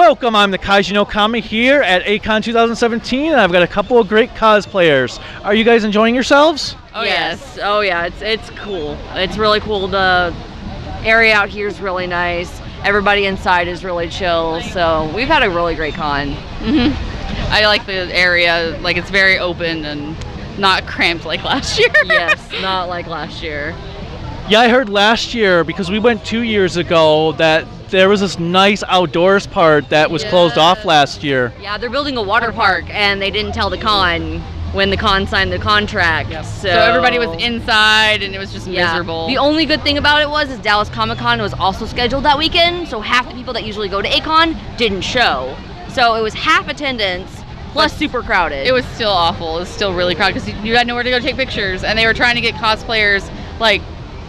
Welcome, I'm the Kaiji no Kami here at A-Kon 2017, and I've got a couple of great cosplayers. Are you guys enjoying yourselves? Oh yes. Oh yeah, it's cool. It's really cool. The area out here is really nice. Everybody inside is really chill, so we've had a really great con. I like the area, like it's very open and not cramped like last year. Yes, not like last year. Yeah, I heard last year, because we went 2 years ago, that there was this nice outdoors part that was closed off last year. Yeah, they're building a water park, and they didn't tell the con when the con signed the contract. Yep. So everybody was inside, and it was just miserable. The only good thing about it was Dallas Comic-Con was also scheduled that weekend, so half the people that usually go to A-Kon didn't show. So it was half attendance, plus super crowded. It was still awful. It was still really crowded, because you had nowhere to go take pictures, and they were trying to get cosplayers, like,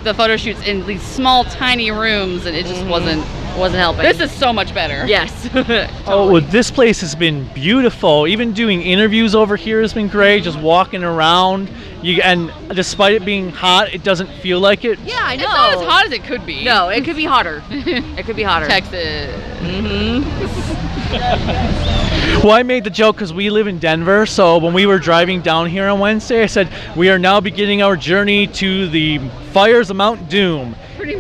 the photo shoots in these small, tiny rooms, and it just wasn't helping. This is so much better. Yes. Totally. Oh, well, this place has been beautiful. Even doing interviews over here has been great. Just walking around, and despite it being hot, it doesn't feel like it. Yeah, I know. It's not as hot as it could be. No, it could be hotter. It could be hotter. Texas. Well, I made the joke because we live in Denver, so when we were driving down here on Wednesday, I said, we are now beginning our journey to the fires of Mount Doom,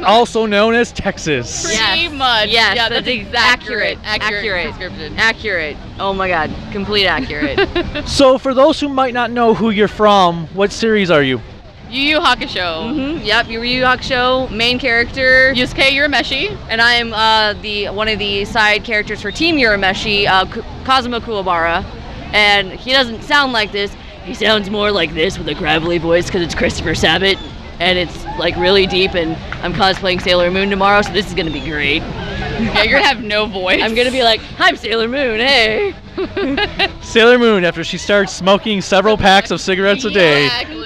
also known as Texas. Pretty much. Yes, Yeah, that's accurate description. description. Accurate. Oh my god, complete accurate. So for those who might not know who you're from, what series are you? Yu Yu Hakusho. Yep, Yu Yu Hakusho, main character. Yusuke Urameshi. And I am one of the side characters for Team Urameshi, Kazuma Kuwabara. And he doesn't sound like this. He sounds more like this with a gravelly voice because it's Christopher Sabat. And it's like really deep, and I'm cosplaying Sailor Moon tomorrow, so this is gonna be great. Yeah, you're gonna have no voice. I'm gonna be like, I'm Sailor Moon, hey! Sailor Moon, after she starts smoking several packs of cigarettes a day. Exactly.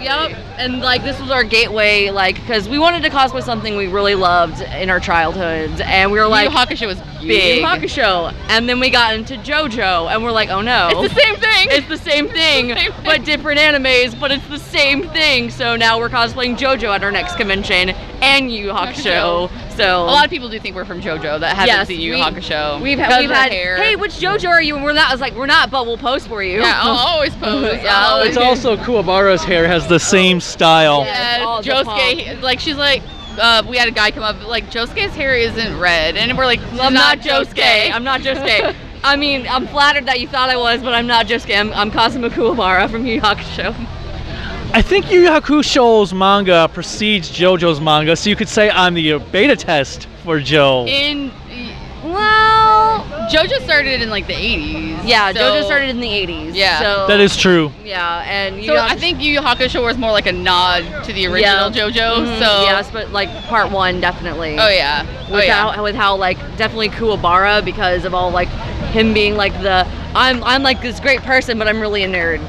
Yep, and like this was our gateway, like, because we wanted to cosplay something we really loved in our childhoods, and we were like, Yu Yu Hakusho was Yu big. Yu Hakusho, and then we got into JoJo, and we're like, oh no. It's the same thing. It's the same thing, but different animes, but it's the same thing, so now we're cosplaying JoJo at our next convention, and Yu Yu Hakusho, so. A lot of people do think we're from JoJo that haven't seen Yu Yu Hakusho. We've had, hey, which JoJo are you? And we're not, I was like, we're not, but we'll post for you. Yeah, I'll always pose. It's also Kuwabara's hair has the same style. Yeah, Josuke, like, she's like, we had a guy come up, like, Josuke's hair isn't red, and we're like, I'm not Josuke. I'm not Josuke. I mean, I'm flattered that you thought I was, but I'm not Josuke. I'm Kazuma Kuwabara from Yu Yu Hakusho. I think Yu Yu Hakusho's manga precedes JoJo's manga, so you could say I'm the beta test for Joe. Well, JoJo started in like the 80s. Yeah, so, JoJo started in the 80s. Yeah. So, that is true. Yeah, and so I think Yu Yu Hakusho was more like a nod to the original JoJo. So yes, but like part one definitely. Oh yeah. With how like definitely Kuwabara, because of all like him being like I'm like this great person, but I'm really a nerd.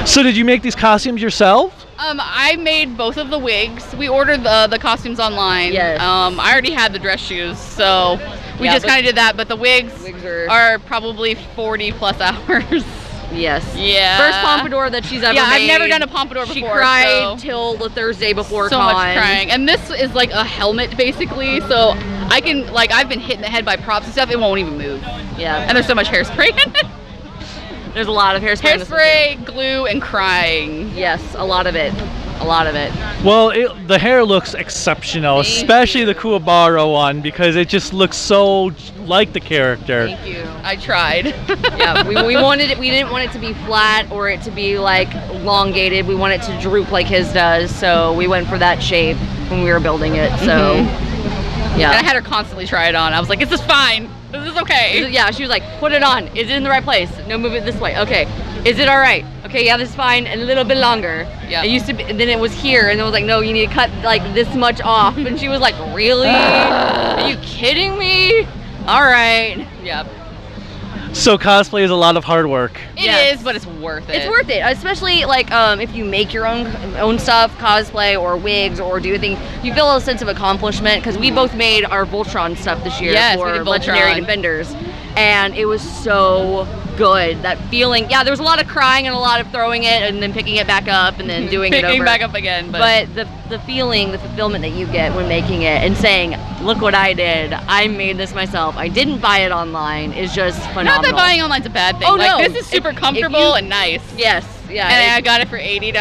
So did you make these costumes yourself? I made both of the wigs. We ordered the costumes online. Yes. I already had the dress shoes, so we just kind of did that. But the wigs are probably 40 plus hours. Yes. Yeah. First pompadour that she's ever made. Yeah, I've never done a pompadour before. She cried till the Thursday before so con. much crying. And this is like a helmet basically, so I can, like, I've been hit in the head by props and stuff. It won't even move. Yeah. And there's so much hairspray in it. There's a lot of hairspray. Hairspray, glue, and crying. Yes, a lot of it. A lot of it. Well, the hair looks exceptional, especially the Kuwabara one, because it just looks so like the character. Thank you. I tried. Yeah, we wanted it. We didn't want it to be flat or it to be like elongated. We want it to droop like his does, so we went for that shape when we were building it. So, yeah. And I had her constantly try it on. I was like, "Is this fine? Is this okay?" Yeah, she was like, "Put it on. Is it in the right place? No, move it this way. Okay. Is it all right? Okay, yeah, this is fine. And a little bit longer." Yeah. It used to be, and then it was here, and it was like, "No, you need to cut like this much off." And she was like, "Really? Are you kidding me? All right." Yep. So cosplay is a lot of hard work. It is, but it's worth it. It's worth it, especially like if you make your own stuff, cosplay or wigs or do anything, you feel a sense of accomplishment, because we both made our Voltron stuff this year Yes, for we did Legendary Voltron. Defenders, and it was so good. That feeling, yeah, there was a lot of crying and a lot of throwing it and then picking it back up and then doing it over. Picking back up again. But the feeling, the fulfillment that you get when making it and saying, look what I did. I made this myself. I didn't buy it online is just phenomenal. Not that buying online's a bad thing. Oh, like, no. This is super comfortable and nice. Yes, yeah. And I got it for $80.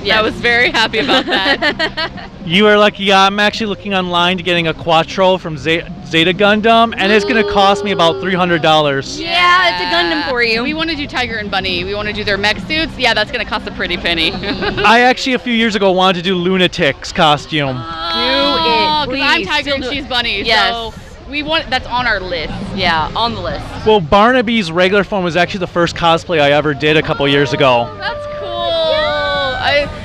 Yes. I was very happy about that. You are lucky. Yeah, I'm actually looking online to getting a Quattro from Zeta Gundam, and it's going to cost me about $300. Yeah, it's a Gundam for you. We want to do Tiger and Bunny. We want to do their mech suits. Yeah, that's going to cost a pretty penny. I actually, a few years ago, wanted to do Lunatic's costume. Do it, please. I'm Tiger Still and do it. she's Bunny. Yes. So we want that's on our list. Yeah, on the list. Well, Barnaby's regular form was actually the first cosplay I ever did a couple years ago. That's cool.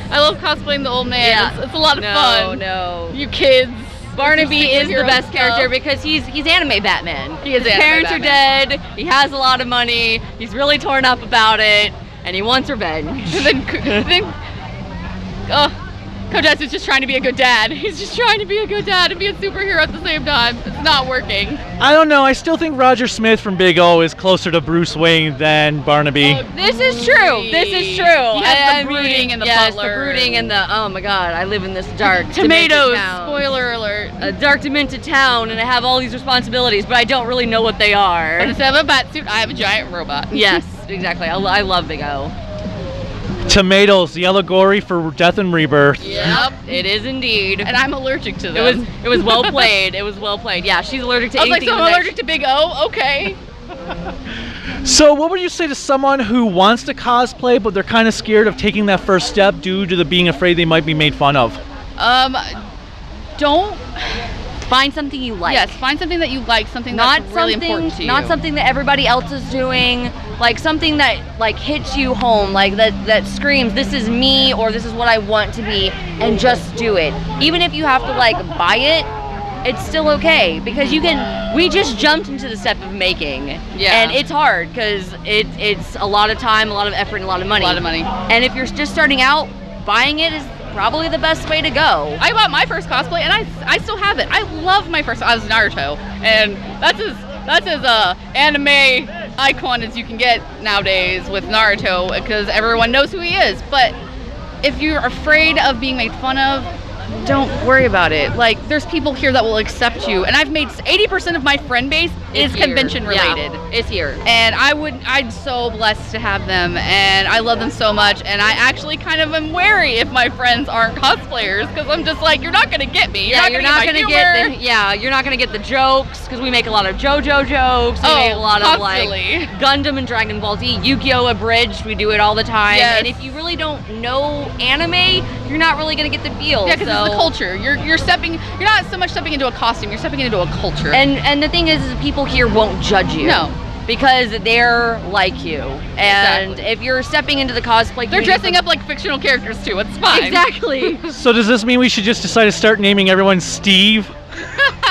I love cosplaying the old man. Yeah. It's a lot of fun. No. You kids. Barnaby is the superhero best character stuff. because he's anime Batman. He is His anime parents Batman. are dead. He has a lot of money. He's really torn up about it, and he wants revenge. And then Kodetsu's just trying to be a good dad. He's just trying to be a good dad and be a superhero at the same time. It's not working. I don't know. I still think Roger Smith from Big O is closer to Bruce Wayne than Barnaby. This is true. This is true. He has the brooding and the yes, butler. the brooding and the, oh my god, I live in this dark Tomatoes. demented town. Spoiler alert. A dark demented town, and I have all these responsibilities, but I don't really know what they are. But instead of a bat suit, I have a giant robot. Yes, exactly. I love Big O. Tomatoes, the allegory for death and rebirth. Yep. It is indeed. And I'm allergic to them. It was well played. It was well played. Yeah, she's allergic to I was like, anything. so I'm allergic to Big O? Okay. So what would you say to someone who wants to cosplay, but they're kind of scared of taking that first step due to the being afraid they might be made fun of? Don't. Find something you like. Yes, find something that you like, something Not that's really something, important to you. not something that everybody else is doing. Like something that like hits you home, like that screams, "This is me," or "This is what I want to be," and just do it. Even if you have to like buy it, it's still okay because you can. We just jumped into the step of making, and it's hard because it's a lot of time, a lot of effort, and a lot of money. A lot of money. And if you're just starting out, buying it is probably the best way to go. I bought my first cosplay and I still have it. I love my first. I was Naruto, and that's as anime icon as you can get nowadays with Naruto because everyone knows who he is. But if you're afraid of being made fun of, don't worry about it. Like, there's people here that will accept you, and I've made 80% of my friend base is convention related. Yeah, it's here. And I'm so blessed to have them, and I love them so much, and I actually kind of am wary if my friends aren't cosplayers, because I'm just like, you're not gonna get me. You're not gonna get the jokes, because we make a lot of JoJo jokes. We make a lot of like Gundam and Dragon Ball Z, Yu-Gi-Oh! Abridged. We do it all the time. Yes. And if you really don't know anime, you're not really gonna get the feel. Yeah, because it's the culture. You're not so much stepping into a costume. You're stepping into a culture. And the thing is people here won't judge you. No. Because they're like you. And Exactly. if you're stepping into the cosplay, They're dressing up like fictional characters too. It's fine. Exactly. So does this mean we should just decide to start naming everyone Steve?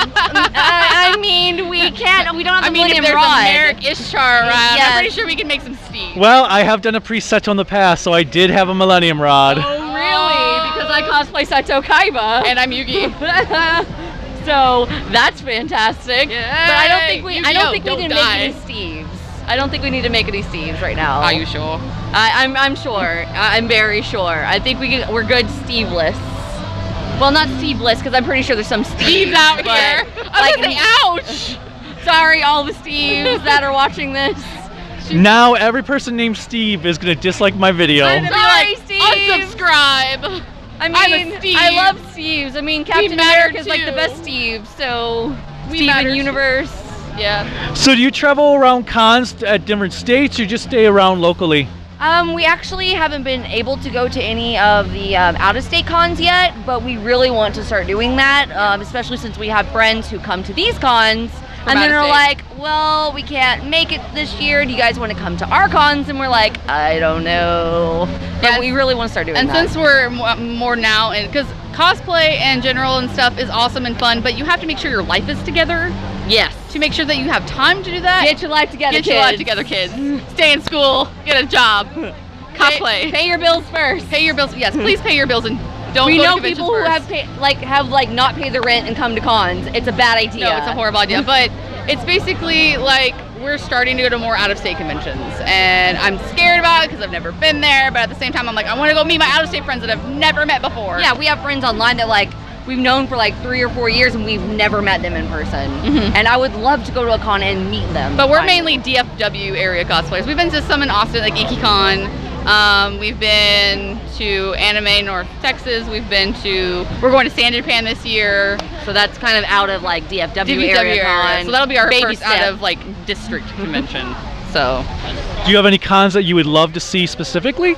I mean, we don't have the if Millennium there's Rod. a Merrick Ishtar around, Yes. I'm pretty sure we can make some Steve. Well, I have done a preset in the past, so I did have a Millennium Rod. Oh, really? Because I cosplay Sato Kaiba. And I'm Yugi. So that's fantastic. Yay! But I don't think we Yu-Gi-Oh, need to don't make die. any Steves. I don't think we need to make any Steves right now. Are you sure? I'm sure. I'm very sure. I think we're good Steveless. Well, not Steveless because I'm pretty sure there's some Steves out but, here. I was like, ouch. Sorry, all the Steves that are watching this. Now every person named Steve is gonna dislike my video. I'm gonna be Sorry, like, Steve. unsubscribe. I mean, I'm a Steve. I love Steves. I mean, Captain matter America is like the too. best Steve. So, We matter Steven too. Universe. Yeah. So do you travel around cons at different states or just stay around locally? We actually haven't been able to go to any of the out-of-state cons yet, but we really want to start doing that, especially since we have friends who come to these cons and then are out-of-state. like, well, we can't make it this year. Do you guys want to come to our cons? And we're like, I don't know. But Yeah, we really want to start doing And that. since we're more now, and because cosplay in general and stuff is awesome and fun, but you have to make sure your life is together yes. to make sure that you have time to do that. Get your life together, Get your life together, kids. Stay in school. Get a job. Cosplay. Pay your bills first. Pay your bills. Yes, please pay your bills and don't We go to know conventions people who first. have not paid their rent and come to cons. It's a bad idea. No, it's a horrible idea. But it's basically like we're starting to go to more out-of-state conventions, and I'm scared about it because I've never been there. But at the same time, I'm like, I want to go meet my out-of-state friends that I've never met before. Yeah, we have friends online that like we've known for like 3 or 4 years and we've never met them in person. And I would love to go to a con and meet them. But we're mainly DFW area cosplayers. We've been to some in Austin, like A-Kon. We've been to Anime North Texas. We're going to San Japan this year. So that's kind of out of like DFW area con. So that'll be our baby first step. out of like district convention. So. Do you have any cons that you would love to see specifically?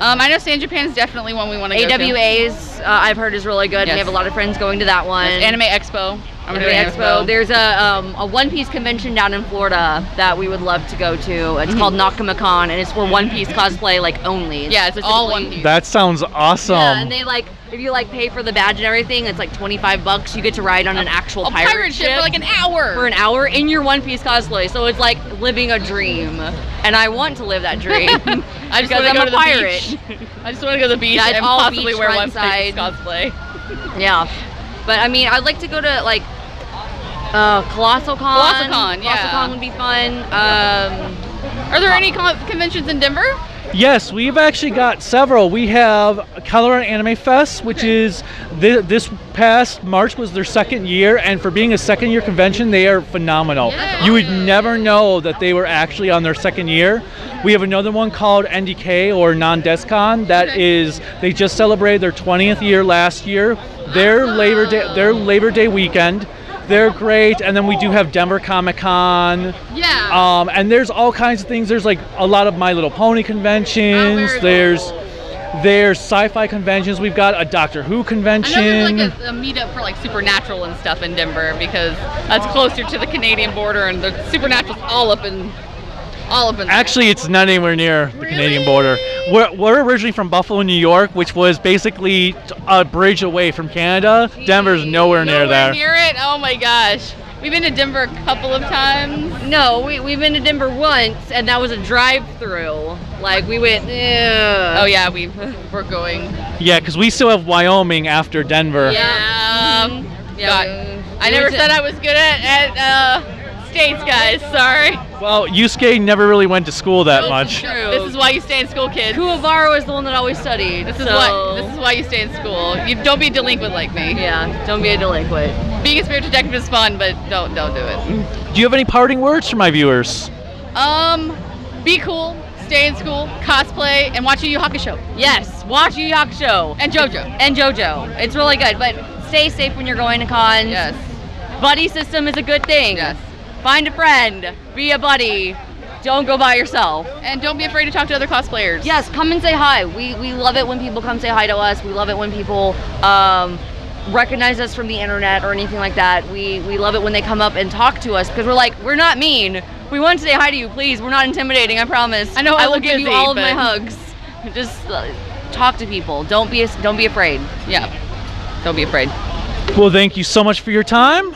I know San Japan is definitely one we want to go to. AWA's I've heard is really good. Yes. We have a lot of friends going to that one. There's Anime Expo. Anime Expo. There's a One Piece convention down in Florida that we would love to go to. It's called Nakamacon, and it's for One Piece cosplay like only. Yeah, it's all One Piece. That sounds awesome. Yeah, and they like if you like pay for the badge and everything, it's like $25. You get to ride on an actual pirate ship for like an hour. For an hour in your One Piece cosplay. So it's like living a dream, and I want to live that dream. I just want to go to the beach. I just want to go to the beach and possibly wear One Piece cosplay. Yeah, but I mean, I'd like to go to like Colossal Con. Yeah. Colossal Con would be fun. Are there any conventions in Denver? Yes, we've actually got several. We have Colorado Anime Fest, which is this past March was their 2nd year, and for being a 2nd year convention, they are phenomenal. Yeah. You would never know that they were actually on their 2nd year. We have another one called NDK or Non-Descon. They just celebrated their 20th year last year. Their Labor Day weekend. They're great, and then we do have Denver Comic Con. Yeah. And there's all kinds of things. There's like a lot of My Little Pony conventions. There's sci-fi conventions. We've got a Doctor Who convention. I know there's like a meetup for like Supernatural and stuff in Denver because that's closer to the Canadian border, and the Supernatural's all up in. Actually, it's not anywhere near the Canadian border. We're originally from Buffalo, New York, which was basically a bridge away from Canada. Denver's nowhere near there. Near it? Oh my gosh. We've been to Denver a couple of times. No, we've been to Denver once, and that was a drive-through. Like we went. Oh yeah, we're going. Yeah, because we still have Wyoming after Denver. Yeah. I never said I was good at States, guys. Sorry. Well, Yusuke never really went to school that much. True. This is why you stay in school, kids. Kuwabara is the one that always studied. This is why you stay in school. You don't be a delinquent like me. Yeah, don't be a delinquent. Being a spirit detective is fun, but don't do it. Do you have any parting words for my viewers? Be cool, stay in school, cosplay, and watch Yu Yu Hakusho. Yes, watch Yu Yu Hakusho. And JoJo. And JoJo. It's really good, but stay safe when you're going to cons. Yes. Buddy system is a good thing. Yes. Find a friend, be a buddy, don't go by yourself. And don't be afraid to talk to other cosplayers. Yes, come and say hi. We love it when people come say hi to us. We love it when people recognize us from the internet or anything like that. We love it when they come up and talk to us because we're not mean. We want to say hi to you, please. We're not intimidating, I promise. I know I will look give you busy, all of my but- hugs. Just talk to people. Don't be afraid. Yeah. Don't be afraid. Well, thank you so much for your time.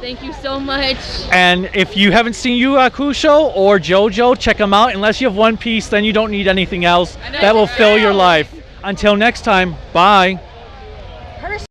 Thank you so much. And if you haven't seen Yu Yu Hakusho or JoJo, check them out. Unless you have One Piece, then you don't need anything else. That will fill your life. Until next time, bye.